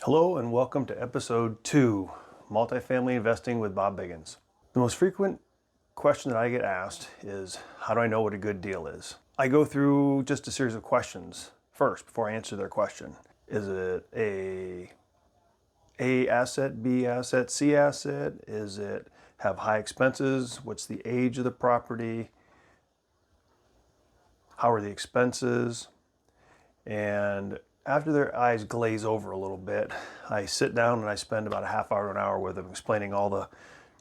Hello and welcome to episode 2, Multifamily Investing with Bob Biggins. The most frequent question that I get asked is, how do I know what a good deal is? I go through just a series of questions first before I answer their question. Is it a asset, B asset, C asset? Is it have high expenses? What's the age of the property? How are the expenses? And after their eyes glaze over a little bit, I sit down and I spend about a half hour to an hour with them explaining all the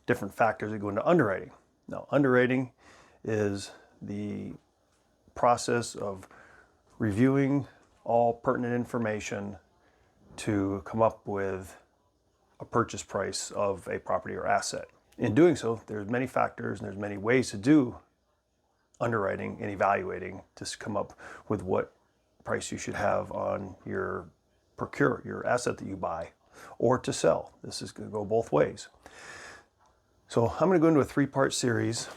different factors that go into underwriting. Now, underwriting is the process of reviewing all pertinent information to come up with a purchase price of a property or asset. In doing so, there's many factors and there's many ways to do underwriting and evaluating to come up with what price you should have on your asset that you buy or to sell. This is going to go both ways. So I'm going to go into a 3-part series.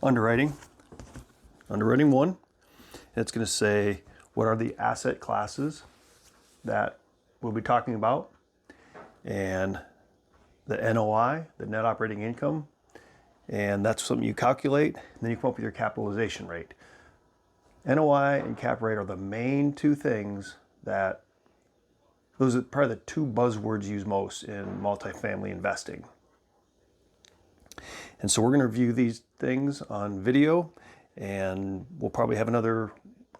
Underwriting 1. And it's going to say what are the asset classes that we'll be talking about, and the NOI, the net operating income, and that's something you calculate, and then you come up with your capitalization rate. NOI and cap rate are the main two things those are probably the two buzzwords used most in multifamily investing. And so we're going to review these things on video, and we'll probably have another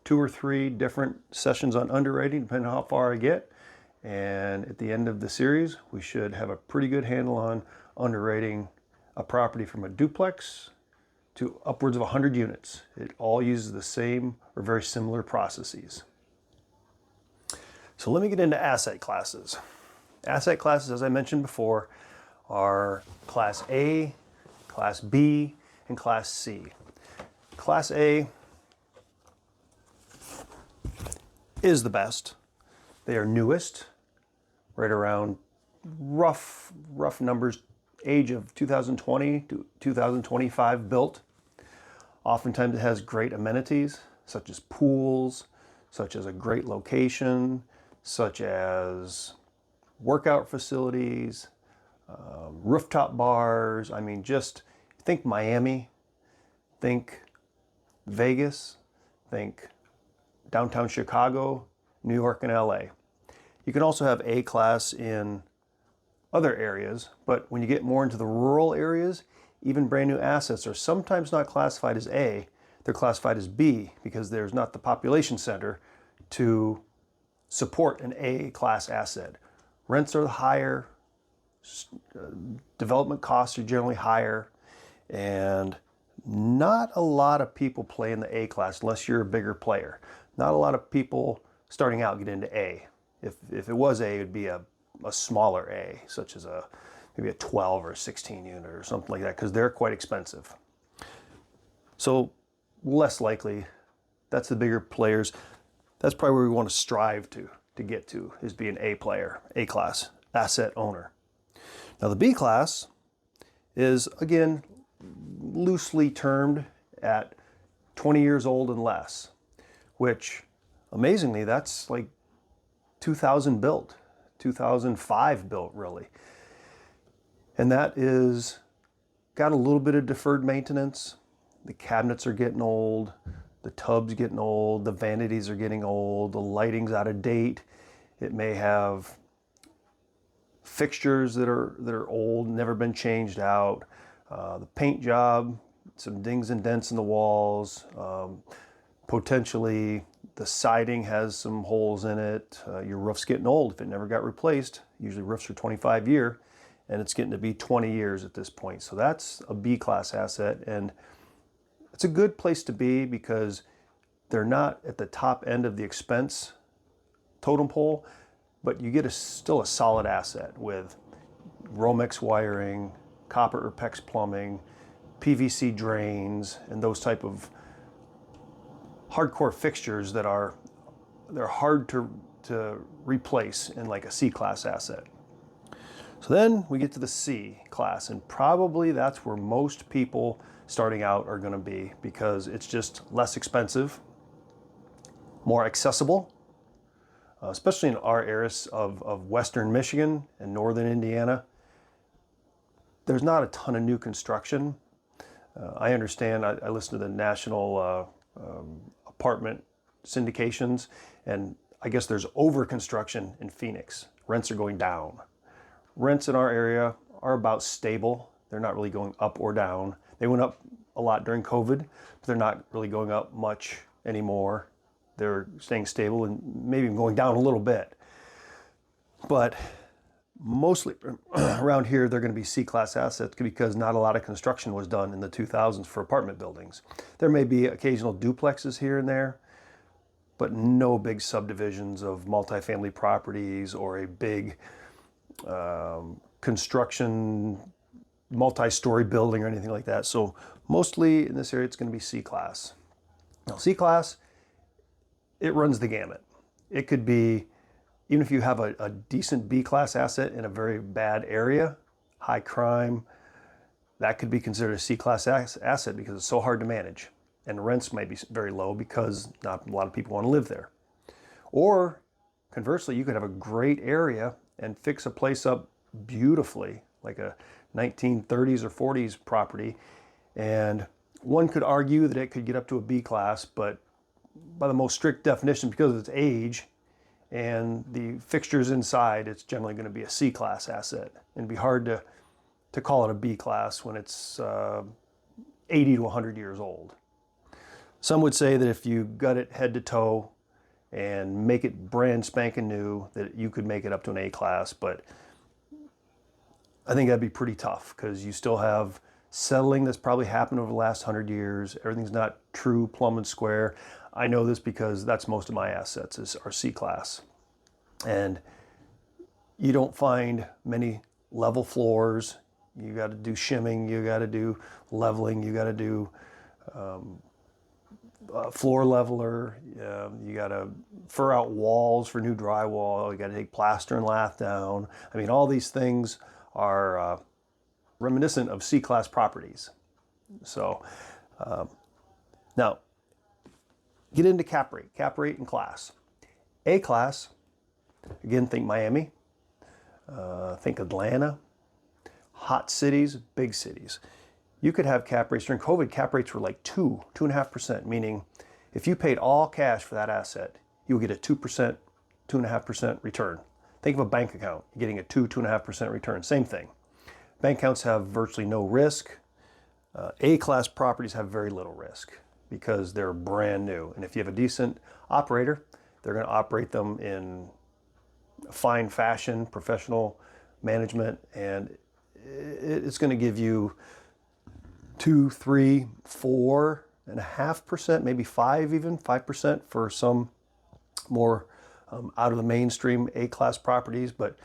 2 or 3 different sessions on underwriting, depending on how far I get. And at the end of the series, we should have a pretty good handle on underwriting a property from a duplex to upwards of 100 units. It all uses the same or very similar processes. So let me get into asset classes. Asset classes, as I mentioned before, are Class A, Class B, and Class C. Class A is the best. They are newest, right around rough numbers, age of 2020 to 2025 built. Oftentimes it has great amenities, such as pools, such as a great location, such as workout facilities, rooftop bars. I mean, just think Miami, think Vegas, think downtown Chicago, New York, and LA. You can also have A class in other areas, but when you get more into the rural areas, even brand new assets are sometimes not classified as A, they're classified as B because there's not the population center to support an A class asset. Rents are higher, development costs are generally higher, and not a lot of people play in the A class unless you're a bigger player. Not a lot of people starting out get into A. If it was A, it would be a smaller A, such as maybe a 12 or a 16 unit or something like that, because they're quite expensive. So less likely, that's the bigger players. That's probably where we want to strive to get to, is be an A player, A class, asset owner. Now the B class is, again, loosely termed at 20 years old and less, which amazingly, that's like 2000 built, 2005 built really. And that is got a little bit of deferred maintenance. The cabinets are getting old, the tubs getting old, the vanities are getting old, the lighting's out of date. It may have fixtures that are old, never been changed out. The paint job, some dings and dents in the walls. Potentially the siding has some holes in it. Your roof's getting old if it never got replaced. Usually roofs are 25 year. And it's getting to be 20 years at this point. So that's a B class asset, and it's a good place to be because they're not at the top end of the expense totem pole, but you get still a solid asset with Romex wiring, copper or PEX plumbing, PVC drains, and those type of hardcore fixtures that they're hard to replace in like a C class asset. So then we get to the C class, and probably that's where most people starting out are going to be because it's just less expensive, more accessible, especially in our areas of Western Michigan and Northern Indiana. There's not a ton of new construction. I understand, I listen to the national apartment syndications, and I guess there's over construction in Phoenix. Rents are going down. Rents in our area are about stable. They're not really going up or down. They went up a lot during COVID, but they're not really going up much anymore. They're staying stable and maybe even going down a little bit. But mostly around here, they're going to be C-class assets because not a lot of construction was done in the 2000s for apartment buildings. There may be occasional duplexes here and there, but no big subdivisions of multifamily properties or a big construction multi-story building or anything like that. So mostly in this area, it's going to be C-class. Now, C-class, it runs the gamut. It could be, even if you have a decent B-class asset in a very bad area, high crime, that could be considered a C-class asset because it's so hard to manage. And rents might be very low because not a lot of people want to live there. Or conversely, you could have a great area and fix a place up beautifully, like a 1930s or 40s property. And one could argue that it could get up to a B class, but by the most strict definition, because of its age and the fixtures inside, it's generally going to be a C class asset. And it'd be hard to call it a B class when it's 80 to 100 years old. Some would say that if you gut it head to toe and make it brand spanking new, that you could make it up to an A class, but I think that'd be pretty tough because you still have settling that's probably happened over the last 100 years. Everything's not true plumb and square. I know this because that's most of my assets are C class. And you don't find many level floors. You got to do shimming, you got to do leveling, you got to do floor leveler, you got to fur out walls for new drywall, you got to take plaster and lath down. I mean, all these things are reminiscent of C-class properties. So now, get into cap rate and class. A class, again, think Miami, think Atlanta, hot cities, big cities. You could have cap rates. During COVID, cap rates were like 2.5%, meaning if you paid all cash for that asset, you would get a 2%, 2.5% return. Think of a bank account, you're getting a 2.5% return. Same thing. Bank accounts have virtually no risk. A-class properties have very little risk because they're brand new. And if you have a decent operator, they're going to operate them in fine fashion, professional management, and it's going to give you 2, 3, 4.5%, maybe 5% for some more out of the mainstream A-class properties, but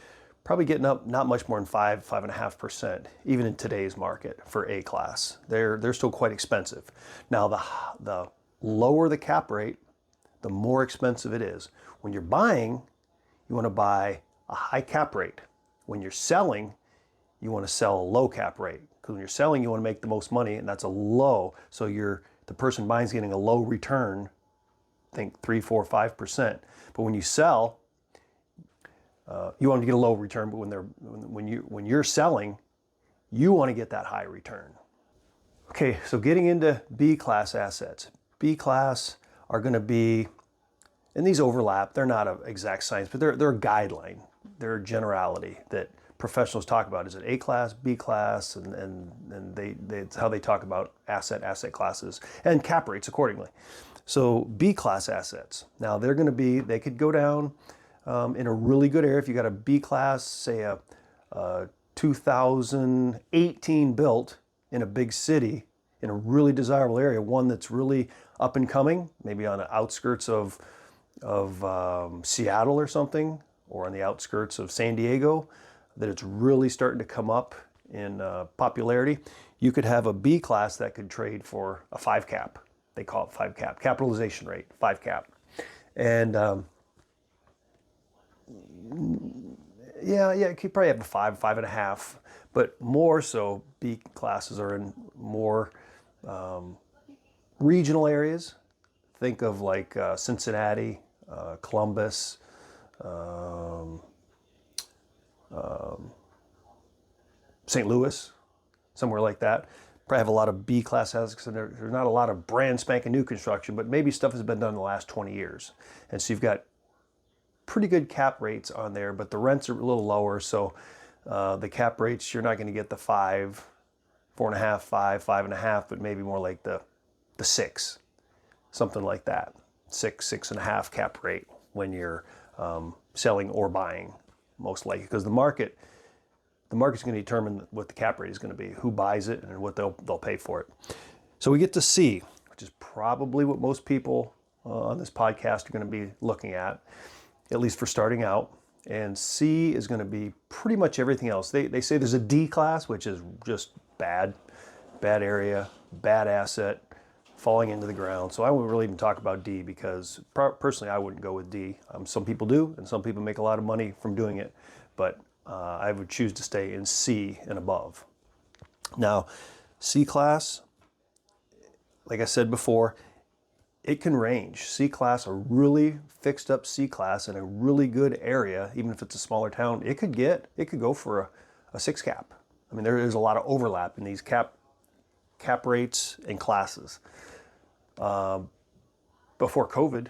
probably getting up not much more than 5.5%, even in today's market for A-class. They're still quite expensive. Now, the lower the cap rate, the more expensive it is. When you're buying, you want to buy a high cap rate. When you're selling, you want to sell a low cap rate. Because when you're selling, you want to make the most money, and that's a low. So the person buying is getting a low return, think 3, 4, 5%. But when you sell, you want to get a low return. But when you're selling, you want to get that high return. Okay, so getting into B-class assets. B-class are going to be, and these overlap. They're not an exact science, but they're a guideline. They're a generality that professionals talk about. Is it A class, B class, and it's how they talk about asset classes and cap rates accordingly. So B class assets. Now they could go down in a really good area. If you got a B class, say a 2018 built in a big city in a really desirable area, one that's really up and coming, maybe on the outskirts of Seattle or something, or on the outskirts of San Diego, that it's really starting to come up in popularity. You could have a B class that could trade for a 5 cap. They call it 5 cap, capitalization rate, 5 cap. And yeah, you could probably have a 5, 5.5, but more so B classes are in more regional areas. Think of like Cincinnati, Columbus, um, St. Louis, somewhere like that. Probably have a lot of B class houses because there's not a lot of brand spanking new construction, but maybe stuff has been done in the last 20 years. And so you've got pretty good cap rates on there, but the rents are a little lower. So the cap rates, you're not going to get the 5, 4.5, 5, 5.5, but maybe more like the 6, something like that. 6, 6.5 cap rate when you're selling or buying, most likely, because the market's going to determine what the cap rate is going to be, who buys it, and what they'll pay for it. So we get to C, which is probably what most people on this podcast are going to be looking at least for starting out. And C is going to be pretty much everything else. They say there's a D class, which is just bad area, bad asset, falling into the ground. So I wouldn't really even talk about D because personally I wouldn't go with D. Some people do, and some people make a lot of money from doing it, but I would choose to stay in C and above. Now, C class, like I said before, it can range. C class, a really fixed up C class in a really good area, even if it's a smaller town, it could go for a 6 cap. I mean, there is a lot of overlap in these cap rates and classes. Before COVID,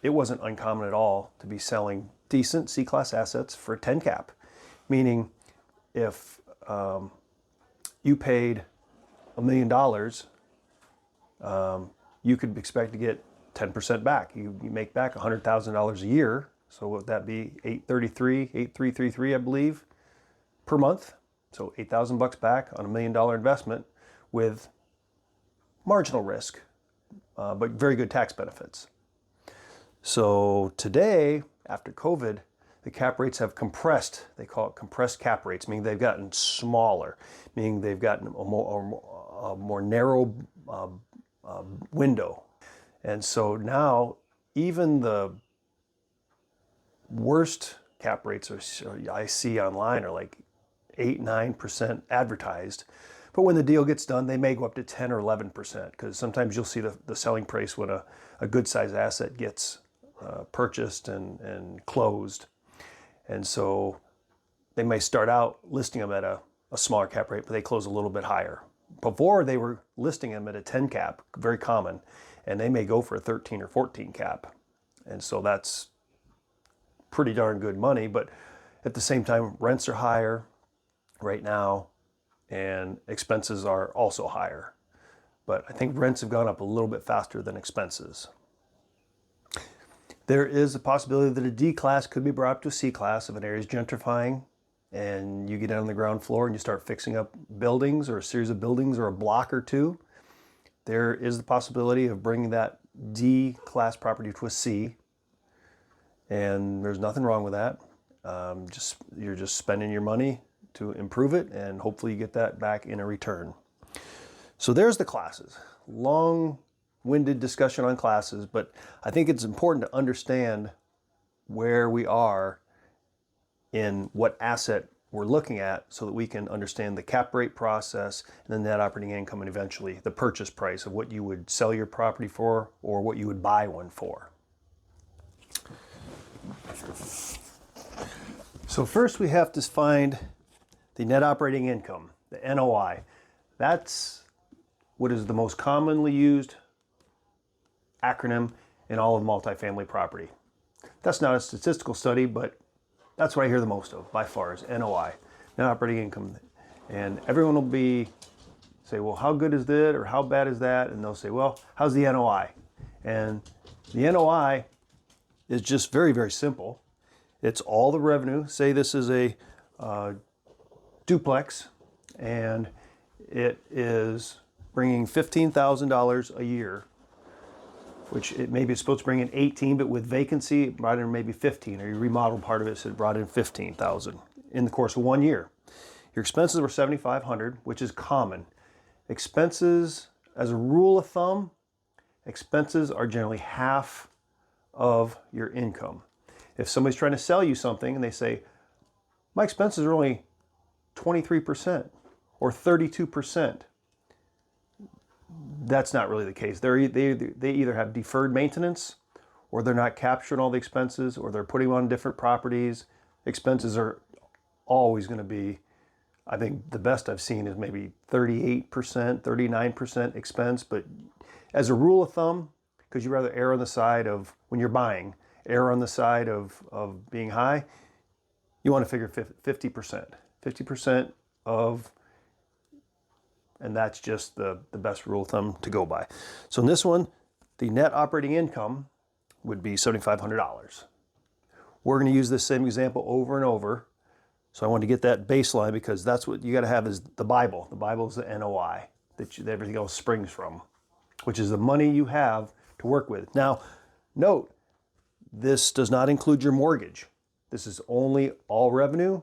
it wasn't uncommon at all to be selling decent C class assets for a 10 cap. Meaning, if you paid $1 million, you could expect to get 10% back. You make back $100,000 a year. So what would that be? $833, I believe, per month. So $8,000 back on $1 million investment with marginal risk, but very good tax benefits. So today, after COVID, the cap rates have compressed. They call it compressed cap rates, meaning they've gotten smaller, meaning they've gotten a more narrow window. And so now even the worst cap rates I see online are like 8, 9% advertised. But when the deal gets done, they may go up to 10 or 11%, because sometimes you'll see the selling price when a good size asset gets purchased and closed. And so they may start out listing them at a smaller cap rate, but they close a little bit higher. Before, they were listing them at a 10 cap, very common, and they may go for a 13 or 14 cap. And so that's pretty darn good money, but at the same time, rents are higher right now, and expenses are also higher. But I think rents have gone up a little bit faster than expenses. There is a possibility that a D class could be brought up to a C class if an area is gentrifying and you get down on the ground floor and you start fixing up buildings or a series of buildings or a block or two. There is the possibility of bringing that D class property to a C, and there's nothing wrong with that. You're just spending your money to improve it, and hopefully you get that back in a return. So there's the classes. Long-winded discussion on classes, but I think it's important to understand where we are in what asset we're looking at so that we can understand the cap rate process and the net operating income, and eventually the purchase price of what you would sell your property for or what you would buy one for. So first we have to find the net operating income, the NOI. That's what is the most commonly used acronym in all of multifamily property. That's not a statistical study, but that's what I hear the most of by far is NOI, net operating income. And everyone will say, well, how good is that or how bad is that? And they'll say, well, how's the NOI? And the NOI is just very, very simple. It's all the revenue. Say this is a duplex and it is bringing $15,000 a year, which maybe it's supposed to bring in 18, but with vacancy, it brought in maybe 15, or you remodeled part of it, so it brought in 15,000 in the course of 1 year. Your expenses were $7,500, which is common. Expenses, as a rule of thumb, expenses are generally half of your income. If somebody's trying to sell you something and they say, my expenses are only 23% or 32%, that's not really the case. They either have deferred maintenance or they're not capturing all the expenses, or they're putting them on different properties. Expenses are always going to be, I think the best I've seen is maybe 38%, 39% expense. But as a rule of thumb, because you rather err on the side of, when you're buying, err on the side of being high, you want to figure 50%. 50% of, and that's just the best rule of thumb to go by. So in this one, the net operating income would be $7,500. We're going to use this same example over and over. So I wanted to get that baseline, because that's what you got to have is the Bible. The Bible is the NOI that everything else springs from, which is the money you have to work with. Now, note, this does not include your mortgage. This is only all revenue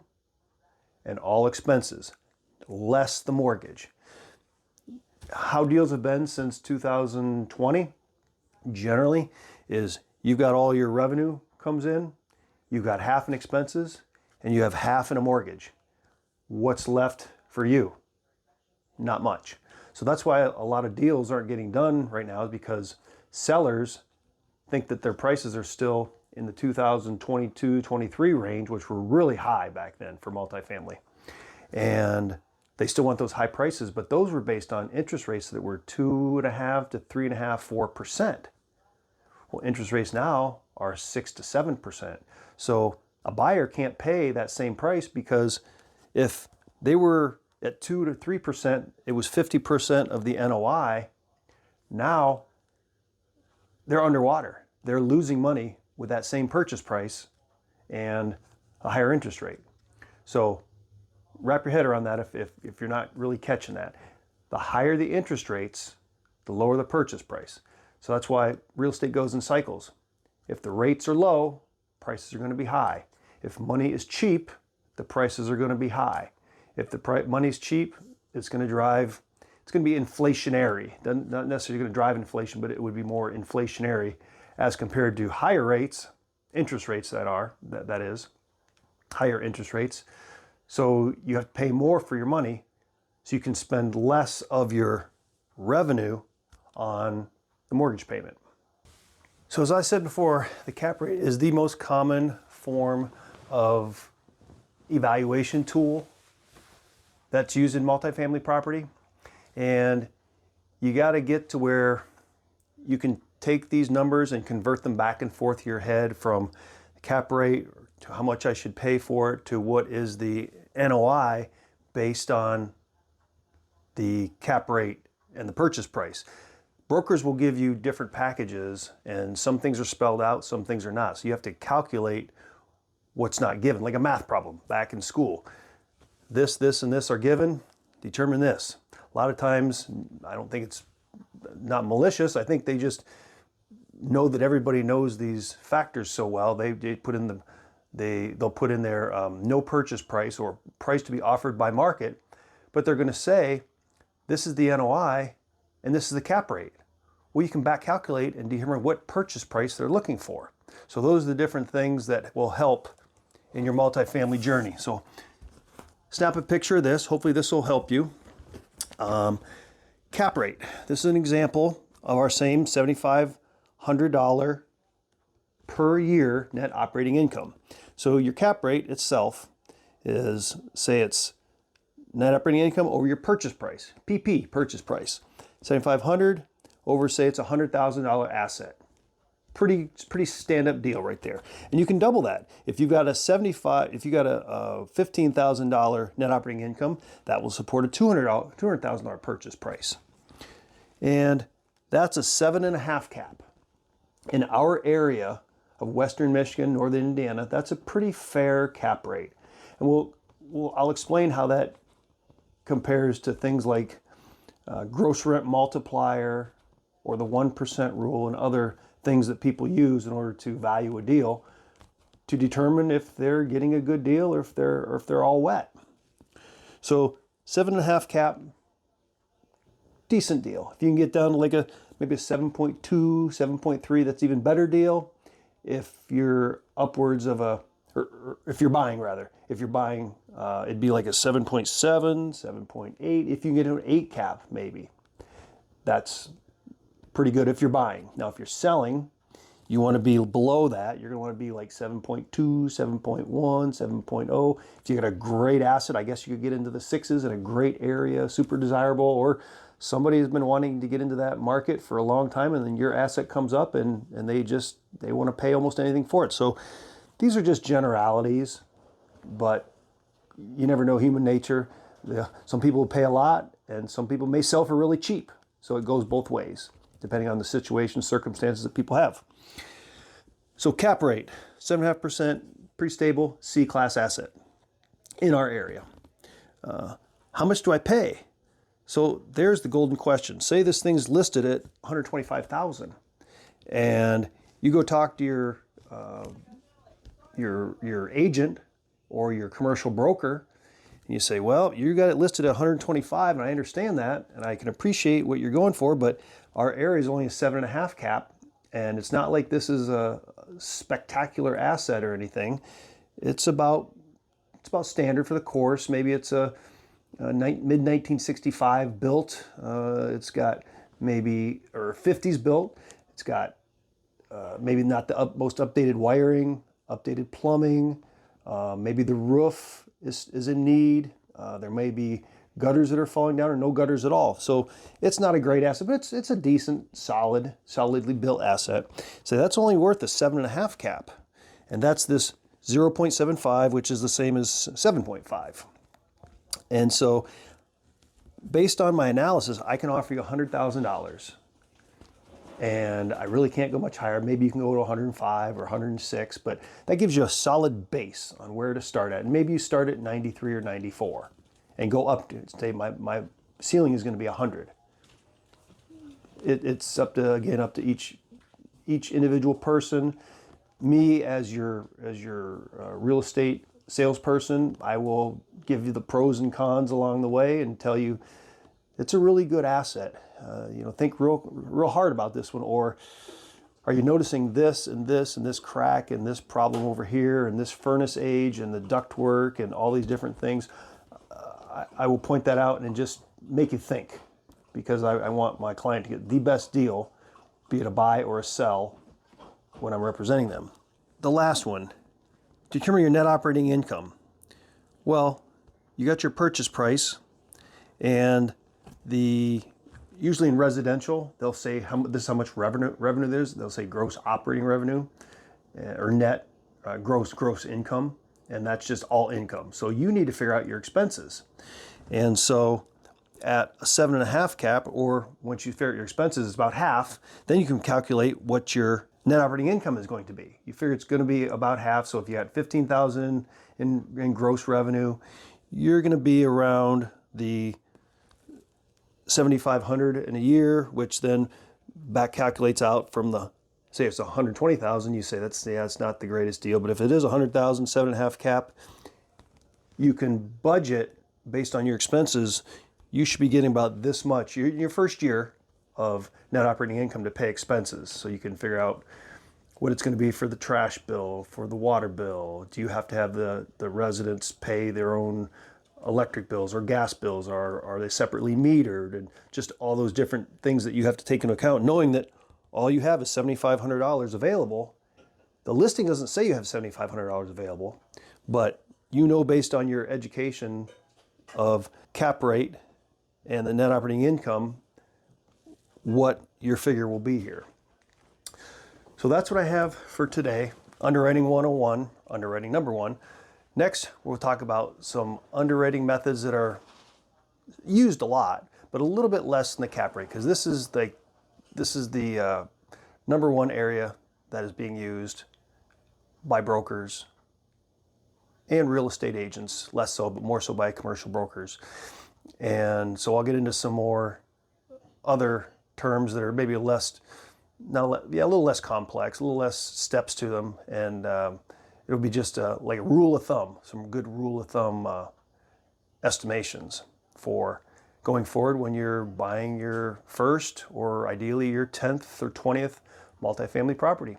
and all expenses, less the mortgage. How deals have been since 2020, generally, is you've got all your revenue comes in, you've got half in expenses, and you have half in a mortgage. What's left for you? Not much. So that's why a lot of deals aren't getting done right now, is because sellers think that their prices are still in the 2022-23 range, which were really high back then for multifamily. And they still want those high prices, but those were based on interest rates that were 2.5 to 3.5, 4%. Well, interest rates now are 6 to 7%. So a buyer can't pay that same price, because if they were at 2 to 3%, it was 50% of the NOI. Now they're underwater. They're losing money with that same purchase price and a higher interest rate. So wrap your head around that if you're not really catching that. The higher the interest rates, the lower the purchase price. So that's why real estate goes in cycles. If the rates are low, prices are going to be high. If money is cheap, the prices are going to be high. If the money's cheap, it's going to be inflationary. Not necessarily going to drive inflation, but it would be more inflationary as compared to higher rates, interest rates that is, higher interest rates. So you have to pay more for your money, so you can spend less of your revenue on the mortgage payment. So as I said before, the cap rate is the most common form of evaluation tool that's used in multifamily property. And you got to get to where you can take these numbers and convert them back and forth to your head, from the cap rate to how much I should pay for it to what is the NOI based on the cap rate and the purchase price. Brokers will give you different packages, and some things are spelled out, some things are not. So you have to calculate what's not given, like a math problem back in school. This, and this are given, determine this. A lot of times, I don't think it's not malicious. I think they just know that everybody knows these factors so well. They put in they'll put in their no purchase price, or price to be offered by market, but they're going to say, this is the NOI and this is the cap rate. Well, you can back calculate and determine what purchase price they're looking for. So those are the different things that will help in your multifamily journey. So snap a picture of this. Hopefully this will help you. Cap rate. This is an example of our same $7,500 per year net operating income. So your cap rate itself is, say it's net operating income over your purchase price, PP, purchase price. 7,500 over, say it's a $100,000 asset. Pretty stand-up deal right there. And you can double that. If you've got a $15,000 net operating income, that will support a $200,000 purchase price. And that's a 7.5 cap. In our area of Western Michigan, Northern Indiana, that's a pretty fair cap rate. And I'll explain how that compares to things like gross rent multiplier or the 1% rule and other things that people use in order to value a deal to determine if they're getting a good deal or if they're all wet. So 7.5 cap, decent deal. If you can get down to like maybe a 7.2, 7.3, that's even better deal. If you're upwards of or if you're buying, it'd be like a 7.7, 7.8. If you can get an 8 cap, maybe. That's pretty good if you're buying. Now, if you're selling, You want to be below that. You're going to want to be like 7.2, 7.1, 7.0. If you got a great asset, I guess you could get into the sixes in a great area, super desirable, or somebody has been wanting to get into that market for a long time, and then your asset comes up and they want to pay almost anything for it. So these are just generalities, but you never know human nature. Some people will pay a lot and some people may sell for really cheap. So it goes both ways, depending on the situation, circumstances that people have. So cap rate, 7.5%, pretty stable, C-class asset in our area. How much do I pay? So there's the golden question. Say this thing's listed at $125,000 and you go talk to your agent or your commercial broker, and you say, well, you got it listed at 125, and I understand that, and I can appreciate what you're going for, but our area is only a 7.5 cap, and it's not like this is a spectacular asset or anything. It's about standard for the course. Maybe it's a mid-1965 built. It's got maybe, or 50s built. It's got maybe not the most updated wiring, updated plumbing. Maybe the roof is in need. There may be gutters that are falling down or no gutters at all. So it's not a great asset, but it's a decent, solidly built asset. So that's only worth a 7.5 cap. And that's this 0.75, which is the same as 7.5. And so based on my analysis, I can offer you $100,000. And I really can't go much higher. Maybe you can go to 105 or 106, but that gives you a solid base on where to start at. And maybe you start at 93 or 94 and go up to, say my ceiling is going to be 100. It's up to each individual person. Me as your real estate salesperson, I will give you the pros and cons along the way and tell you it's a really good asset. Think real hard about this one. Or are you noticing this and this and this crack and this problem over here and this furnace age and the ductwork and all these different things? I will point that out and just make you think, because I want my client to get the best deal, be it a buy or a sell, when I'm representing them. The last one, determine your net operating income. Well, you got your purchase price, and usually in residential, they'll say this is how much revenue there is. They'll say gross operating revenue or net gross income, and that's just all income. So you need to figure out your expenses. And so at a 7.5 cap, or once you figure out your expenses, it's about half, then you can calculate what your net operating income is going to be. You figure it's going to be about half. So if you had $15,000 in gross revenue, you're going to be around the $7,500 in a year, which then back calculates out from the, say it's $120,000, you say that's not the greatest deal. But if it is $100,000, 7.5 cap, you can budget based on your expenses. You should be getting about this much your first year of net operating income to pay expenses. So you can figure out what it's going to be for the trash bill, for the water bill. Do you have to have the residents pay their own electric bills or gas bills? Are they separately metered? And just all those different things that you have to take into account, knowing that all you have is $7,500 available. The listing doesn't say you have $7,500 available, but based on your education of cap rate and the net operating income, what your figure will be here. So that's what I have for today. Underwriting 101, underwriting number 1. Next, we'll talk about some underwriting methods that are used a lot, but a little bit less than the cap rate, because this is the number 1 area that is being used by brokers and real estate agents, less so, but more so by commercial brokers. And so I'll get into some more other terms that are maybe a little less complex, a little less steps to them, and it'll be just like a rule of thumb, some good rule of thumb estimations for going forward when you're buying your first or ideally your 10th or 20th multifamily property.